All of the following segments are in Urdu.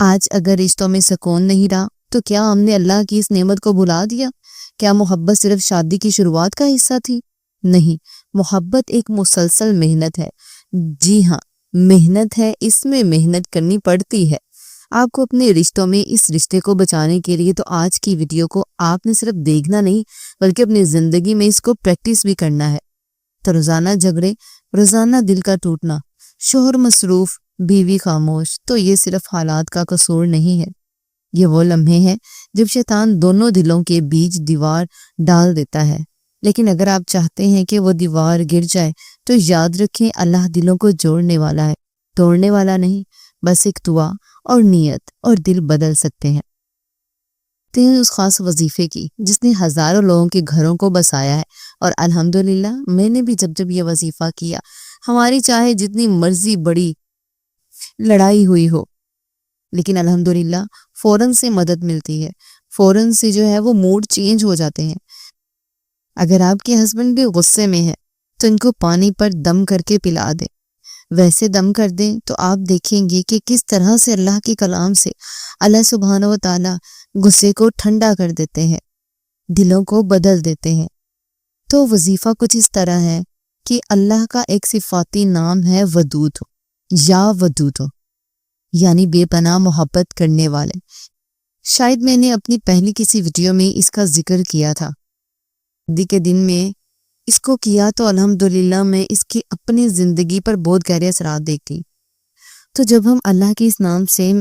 آج اگر رشتوں میں سکون نہیں رہا تو کیا ہم نے اللہ کی اس نعمت کو بھلا دیا؟ کیا محبت صرف شادی کی شروعات کا حصہ تھی؟ نہیں، محبت ایک مسلسل محنت ہے۔ جی ہاں، محنت ہے، اس میں محنت کرنی پڑتی ہے آپ کو اپنے رشتوں میں۔ اس رشتے کو بچانے کے لیے تو آج کی ویڈیو کو آپ نے صرف دیکھنا نہیں بلکہ اپنی زندگی میں اس کو پریکٹس بھی کرنا ہے۔ تو روزانہ جھگڑے، روزانہ دل کا ٹوٹنا، شوہر مصروف، بیوی خاموش، تو یہ صرف حالات کا قصور نہیں ہے، یہ وہ لمحے ہیں جب شیطان دونوں دلوں کے بیچ دیوار ڈال دیتا ہے۔ لیکن اگر آپ چاہتے ہیں کہ وہ دیوار گر جائے تو یاد رکھیں، اللہ دلوں کو جوڑنے والا ہے، توڑنے والا نہیں۔ بس ایک دعا اور نیت اور دل بدل سکتے ہیں۔ اس خاص وظیفے کی جس نے ہزاروں لوگوں کے گھروں کو بسایا ہے، اور الحمدللہ میں نے بھی جب یہ وظیفہ کیا، ہماری چاہے جتنی مرضی بڑی لڑائی ہوئی ہو لیکن الحمدللہ فوراً سے مدد ملتی ہے، فوراً سے جو ہے وہ موڈ چینج ہو جاتے ہیں۔ اگر آپ کے ہسبینڈ بھی غصے میں ہے تو ان کو پانی پر دم کر کے پلا دیں، ویسے دم کر دیں تو آپ دیکھیں گے کہ کس طرح سے اللہ کے کلام سے اللہ سبحانہ و تعالی غصے کو ٹھنڈا کر دیتے ہیں، دلوں کو بدل دیتے ہیں۔ تو وظیفہ کچھ اس طرح ہے کہ اللہ کا ایک صفاتی نام ہے ودود یا ودود، یعنی بے پناہ محبت کرنے والے۔ شاید میں نے اپنی پہلی کسی ویڈیو میں اس کا ذکر کیا تھا، دی کے دن میں اس کو کیا تو الحمدللہ میں اس کی اپنی زندگی پر بہت گہرے اثرات دیکھتی۔ تو جب ہم اللہ کے اس نام سے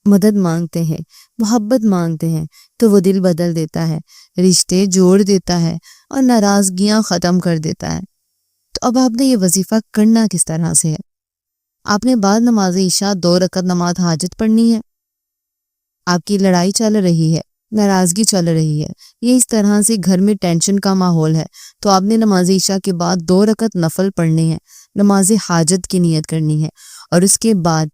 مدد مانگتے ہیں، محبت مانگتے ہیں، تو وہ دل بدل دیتا ہے، رشتے جوڑ دیتا ہے اور ناراضگیاں ختم کر دیتا ہے۔ تو اب آپ نے یہ وظیفہ کرنا کس طرح سے ہے؟ آپ نے بعد نماز عشاء 2 رکعت نماز حاجت پڑھنی ہے۔ آپ کی لڑائی چل رہی ہے، ناراضگی چل رہی ہے، یہ اس طرح سے گھر میں ٹینشن کا ماحول ہے، تو آپ نے نماز عشاء کے بعد 2 رکعت نفل پڑھنے ہیں، نماز حاجت کی نیت کرنی ہے، اور اس کے بعد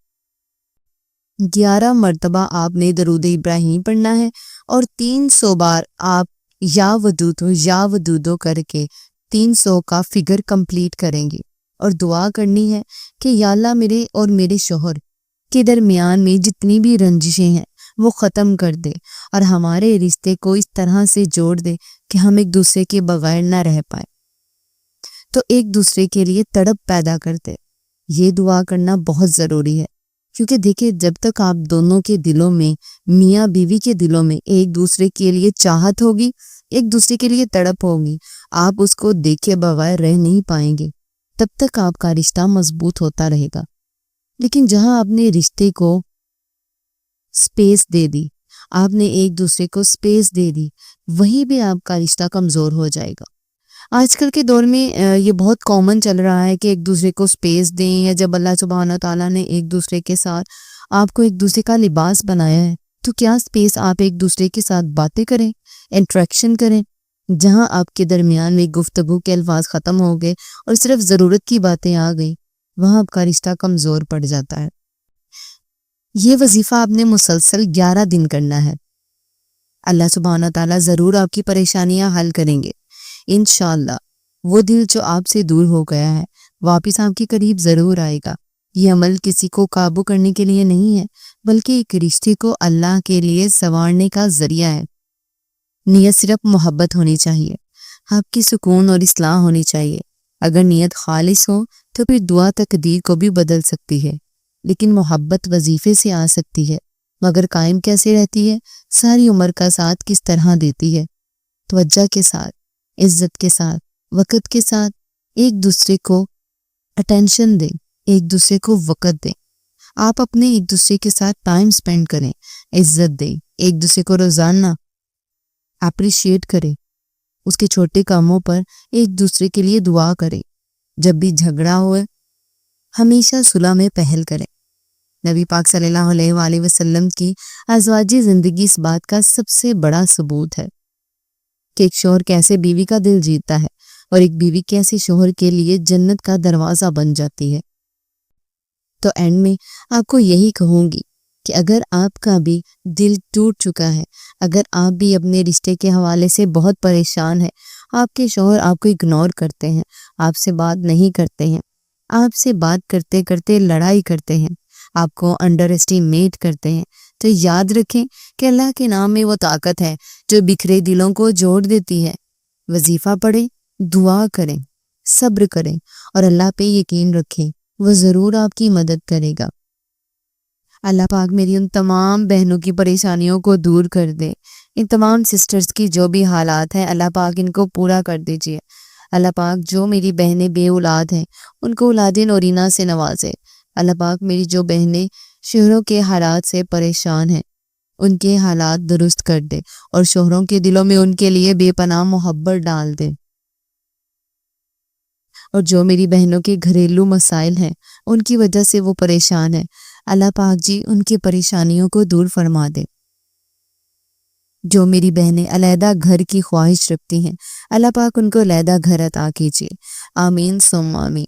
11 مرتبہ آپ نے درود ابراہیم پڑھنا ہے، اور 300 بار آپ یا ودودو کر کے 300 کا فگر کمپلیٹ کریں گے، اور دعا کرنی ہے کہ یا اللہ میرے اور میرے شوہر کے درمیان میں جتنی بھی رنجشیں ہیں وہ ختم کر دے، اور ہمارے رشتے کو اس طرح سے جوڑ دے کہ ہم ایک دوسرے کے بغیر نہ رہ پائے، تو ایک دوسرے کے لیے تڑپ پیدا کر دے۔ یہ دعا کرنا بہت ضروری ہے، کیونکہ دیکھیں جب تک آپ دونوں کے دلوں میں، میاں بیوی کے دلوں میں ایک دوسرے کے لیے چاہت ہوگی، ایک دوسرے کے لیے تڑپ ہوگی، آپ اس کو دیکھے بغیر رہ نہیں پائیں گے، تب تک آپ کا رشتہ مضبوط ہوتا رہے گا۔ لیکن جہاں آپ نے رشتے کو سپیس دے دی، آپ نے ایک دوسرے کو سپیس دے دی، وہیں بھی آپ کا رشتہ کمزور ہو جائے گا۔ آج کل کے دور میں یہ بہت کامن چل رہا ہے کہ ایک دوسرے کو سپیس دیں، یا جب اللہ سبحانہ تعالیٰ نے ایک دوسرے کے ساتھ آپ کو ایک دوسرے کا لباس بنایا ہے تو کیا سپیس آپ ایک دوسرے کے ساتھ باتیں کریں، انٹریکشن کریں، جہاں آپ کے درمیان میں گفتگو کے الفاظ ختم ہو گئے اور صرف ضرورت کی باتیں آ گئی، وہاں آپ کا رشتہ کمزور پڑ جاتا ہے۔ یہ وظیفہ آپ نے مسلسل 11 دن کرنا ہے، اللہ سبحانہ تعالیٰ ضرور آپ کی پریشانیاں حل کریں گے انشاءاللہ۔ وہ دل جو آپ سے دور ہو گیا ہے واپس آپ کے قریب ضرور آئے گا۔ یہ عمل کسی کو قابو کرنے کے لیے نہیں ہے، بلکہ ایک رشتے کو اللہ کے لیے سنوارنے کا ذریعہ ہے۔ نیت صرف محبت ہونی چاہیے، آپ کی سکون اور اصلاح ہونی چاہیے۔ اگر نیت خالص ہو تو پھر دعا تقدیر کو بھی بدل سکتی ہے، لیکن محبت وظیفے سے آ سکتی ہے، مگر قائم کیسے رہتی ہے؟ ساری عمر کا ساتھ کس طرح دیتی ہے؟ توجہ کے ساتھ، عزت کے ساتھ، وقت کے ساتھ، ایک دوسرے کو اٹینشن دیں، ایک دوسرے کو وقت دیں۔ آپ اپنے ایک دوسرے کے ساتھ ٹائم سپینڈ کریں، عزت دیں، ایک دوسرے کو روزانہ اپریشیٹ کریں، اس کے چھوٹے کاموں پر ایک دوسرے کے لیے دعا کریں۔ جب بھی جھگڑا ہوئے ہمیشہ صلح میں پہل کریں۔ نبی پاک صلی اللہ علیہ وآلہ وسلم کی ازواجی زندگی اس بات کا سب سے بڑا ثبوت ہے کہ ایک شوہر کیسے بیوی کا دل جیتتا ہے، اور ایک بیوی کیسے شوہر کے لیے جنت کا دروازہ بن جاتی ہے۔ تو اینڈ میں آپ کو یہی کہوں گی کہ اگر آپ کا بھی دل ٹوٹ چکا ہے، اگر آپ بھی اپنے رشتے کے حوالے سے بہت پریشان ہیں، آپ کے شوہر آپ کو اگنور کرتے ہیں، آپ سے بات نہیں کرتے ہیں، آپ سے بات کرتے کرتے لڑائی کرتے ہیں، آپ کو انڈر اسٹیمیٹ کرتے ہیں، تو یاد رکھیں کہ اللہ کے نام میں وہ طاقت ہے جو بکھرے دلوں کو جوڑ دیتی ہے۔ وظیفہ پڑھیں، دعا کریں، صبر کریں اور اللہ پہ یقین رکھیں، وہ ضرور آپ کی مدد کرے گا۔ اللہ پاک میری ان تمام بہنوں کی پریشانیوں کو دور کر دے، ان تمام سسٹرز کی جو بھی حالات ہیں اللہ پاک ان کو پورا کر دیجیے۔ اللہ پاک جو میری بہنیں بے اولاد ہیں ان کو اولاد نورینہ سے نوازے۔ اللہ پاک میری جو بہنیں شوہروں کے حالات سے پریشان ہیں ان کے حالات درست کر دے اور شوہروں کے دلوں میں ان کے لیے بے پناہ محبت ڈال دے۔ اور جو میری بہنوں کے گھریلو مسائل ہیں ان کی وجہ سے وہ پریشان ہیں، اللہ پاک جی ان کی پریشانیوں کو دور فرما دے۔ جو میری بہنیں علیحدہ گھر کی خواہش رکھتی ہیں اللہ پاک ان کو علیحدہ گھر عطا کیجیے، آمین ثم آمین۔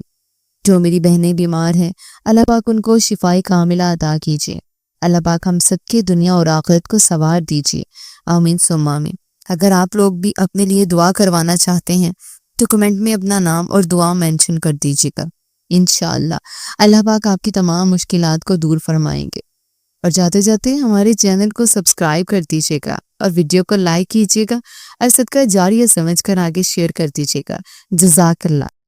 جو میری بہنیں بیمار ہیں اللہ پاک ان کو شفائے کاملہ عطا کیجیے، اللہ پاک ہم سب کی دنیا اور آخرت کو سنوار دیجیے، آمین ثم آمین۔ اگر آپ لوگ بھی اپنے لیے دعا کروانا چاہتے ہیں تو کمنٹ میں اپنا نام اور دعا مینشن کر دیجیے گا، انشاءاللہ اللہ پاک آپ کی تمام مشکلات کو دور فرمائیں گے۔ اور جاتے جاتے ہمارے چینل کو سبسکرائب کر دیجیے گا اور ویڈیو کو لائک کیجیے گا اور صدقہ جاریہ سمجھ کر آگے شیئر کر دیجیے گا۔ جزاک اللہ۔